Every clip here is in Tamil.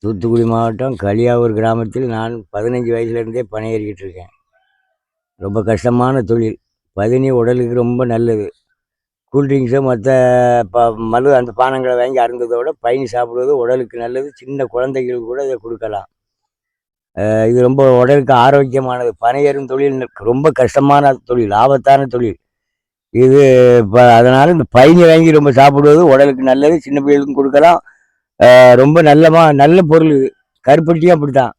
தூத்துக்குடி மாவட்டம் களியாவூர் கிராமத்தில் நான் 15 வயசுலேருந்தே பனை ஏறிக்கிட்டு இருக்கேன். ரொம்ப கஷ்டமான தொழில். பதனி உடலுக்கு ரொம்ப நல்லது. கூல்ட்ரிங்க்ஸு மற்ற மது அந்த பானங்களை வாங்கி அருந்ததை விட பைனி சாப்பிடுவது உடலுக்கு நல்லது. சின்ன குழந்தைகளுக்கு கூட இதை கொடுக்கலாம். இது ரொம்ப உடலுக்கு ஆரோக்கியமானது. பனை ஏறும் தொழில் ரொம்ப கஷ்டமான தொழில், ஆபத்தான தொழில் இது. அதனால் இந்த பைனி வாங்கி ரொம்ப சாப்பிடுவது உடலுக்கு நல்லது. சின்ன பிள்ளைகளுக்கும் கொடுக்கலாம். ரொம்ப நல்ல பொருள் இது. கருப்பட்டியும் அப்படித்தான்.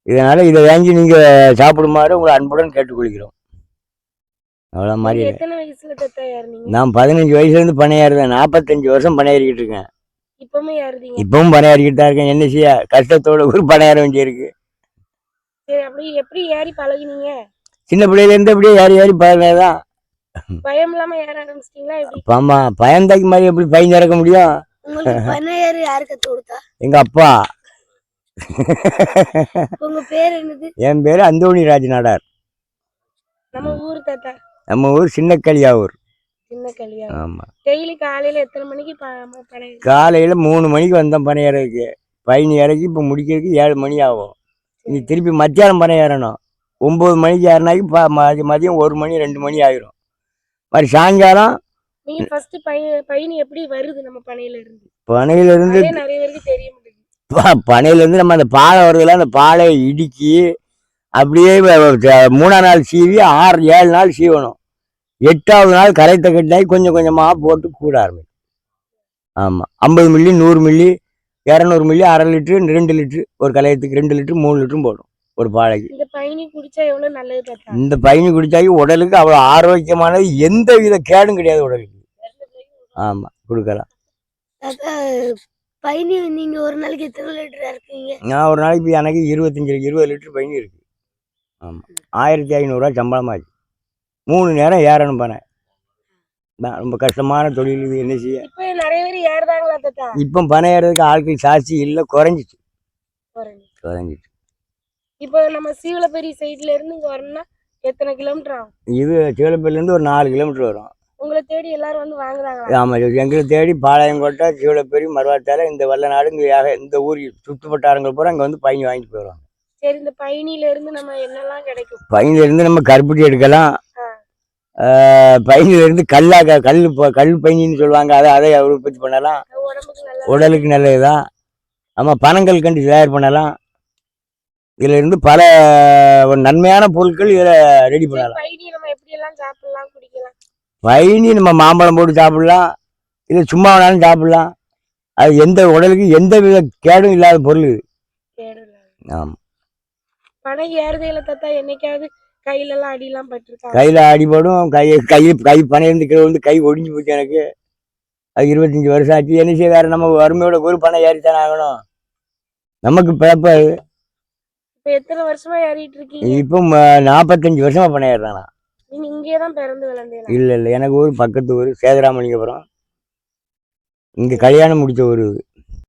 இதனால் இதை வாங்கி நீங்கள் சாப்பிடுமாறு உங்களை அன்புடன் கேட்டுக்கொள்கிறோம். அவ்வளோ மாதிரி. நான் 15 வயசுலேருந்து பனை ஏறுறேன். 45 வருஷம் பனை ஏறிக்கிட்டு இருக்கேன். இப்பவும் பனை ஏறிக்கிட்டு தான் இருக்கேன். என்ன செய்ய, கஷ்டத்தோட ஒரு பனை ஏற வேண்டியிருக்கு. எப்படி ஏறி பழகினீங்க? சின்ன பிள்ளையிலேருந்து அப்படியே ஏறி பழகினதான். பயம் இல்லாம ஏற ஆரம்பிச்சிட்டீங்களா? ஆமா, பயந்தாக்கி மாதிரி எப்படி பையன் இறக்க முடியும்? எங்க அப்பா. உங்க பேர் என்னது? என் பேரு அந்தோணி ராஜ் நாடார். நம்ம ஊர் தாத்தா? நம்ம ஊர் சின்ன களியாவூர். ஆமா. டெய்லி காலையில எத்தனை மணிக்கு பனை? காலையில 3 மணிக்கு வந்தோம் பனை ஏறதுக்கு. பையன் இறக்கி இப்போ முடிக்கிறதுக்கு 7 மணி ஆகும். இனி திருப்பி மத்தியானம் பனை ஏறணும். 9 மணிக்கு ஏறினாக்கி மதியம் 1 மணி 2 மணி ஆயிரும். மாதிரி சாயங்காலம். நீங்க ஃபர்ஸ்ட் பையன் எப்படி வருது நம்ம பனையில இருந்து? நிறைய பேருக்கு தெரிய மாட்டேங்குது. பனையில இருந்து நம்ம அந்த பாலை வருதுல, அந்த பாலை இடுக்கி அப்படியே 3ஆம் நாள் சீவி 6-7 நாள் சீவணும். 8ஆவது நாள் கரைத்த கட்டாயி கொஞ்சம் கொஞ்சமாக போட்டு கூட ஆரம்பிக்கும். ஆமாம், 50 milli 100 milli 200 milli 1/2 litre 2 litre ஒரு கலையத்துக்கு 2 லிட்டரு 3 லிட்டரும் போடும் ஒரு பாலைக்கு. இந்த பைனி குடிச்சா எவ்வளவு நல்லது? இந்த பைனி குடிச்சாக்கி உடலுக்கு அவ்வளோ ஆரோக்கியமானது. எந்த வித கேடும் கிடையாது உடலுக்கு. ஆமாம், கொடுக்கலாம். பைனி நீங்க ஒரு நாளைக்கு எத்தனை லிட்டர் இருக்கீங்க? நான் ஒரு நாளைக்கு எனக்கு 20 லிட்டர் பைனி இருக்கு. ஆமாம், 1500 ரூபா சம்பளமாச்சு. 3 நேரம் ஏறணும் பனை. ரொம்ப கஷ்டமான தொழில் இது. என்ன செய்ய, நிறைய பேர் ஏறுதாங்களா தாத்தா? இப்போ பனை ஏறதுக்கு ஆட்கள் சாட்சி இல்லை, குறைஞ்சிச்சு. இப்போ நம்ம சீவலப்பேரி சைட்ல இருந்து இங்க வரணும்னா எத்தனை கிலோமீட்டர் ஆகும்? இது சீவலப்பேரிலேருந்து ஒரு 4 கிலோமீட்டர் வரும். உங்களை தேடி எல்லாரும் வந்து வாங்குறாங்க? ஆமாம், எங்களை தேடி பாளையங்கோட்டை, சீவலப்பேரி, மருவாத்தால இந்த வல்லநாடு இந்த ஊர் சுற்றுப்பட்டாரங்கள் பூரா அங்கே வந்து பைனி வாங்கிட்டு போயிடுவாங்க. சரி, இந்த பைனில இருந்து நம்ம என்னெல்லாம் கிடைக்கும்? பைனில இருந்து நம்ம கருப்பட்டி எடுக்கலாம். பைனில இருந்து கல் பைனின்னு சொல்லுவாங்க, அதை உற்பத்தி பண்ணலாம். உடலுக்கு நல்லதுதான். ஆமாம், பனங்கள் கண்டு தயார் பண்ணலாம். இதுல இருந்து பல நன்மையான பொருட்கள் இதில் ரெடி பண்ணலாம். பைனி நம்ம மாம்பழம் போட்டு சாப்பிடலாம், இல்லை சும்மா வேணாலும் சாப்பிடலாம். அது எந்த உடலுக்கு எந்த வித கேடும் இல்லாத பொருள் இது. ஆமாம். பனை ஏறுதையில தாத்தா என்னைக்காவது கையிலலாம் அடியெல்லாம் பட்டிருக்கா? கையில் அடிபடும். கை பனை இருந்து கீழே வந்து கை ஒடிஞ்சு போச்சு எனக்கு. அது 25 வருஷம் ஆச்சு. என்ன செய்ய, வேற நம்ம வறுமையோட ஒரு பனை ஏறித்தானே ஆகணும். நமக்கு பிழப்ப. இப்போ எத்தனை வருஷமா ஏறிட்டு இருக்கீங்க? இப்போ 45 வருஷமா பனை ஏறுறானா. நீங்க இங்கே தான் பிறந்து வளர்ந்தீங்களா? இல்லை, எனக்கு ஊர் பக்கத்து ஊர் சேதராமலிங்கபுரம். இங்கே கல்யாணம் முடித்த ஊர் இது.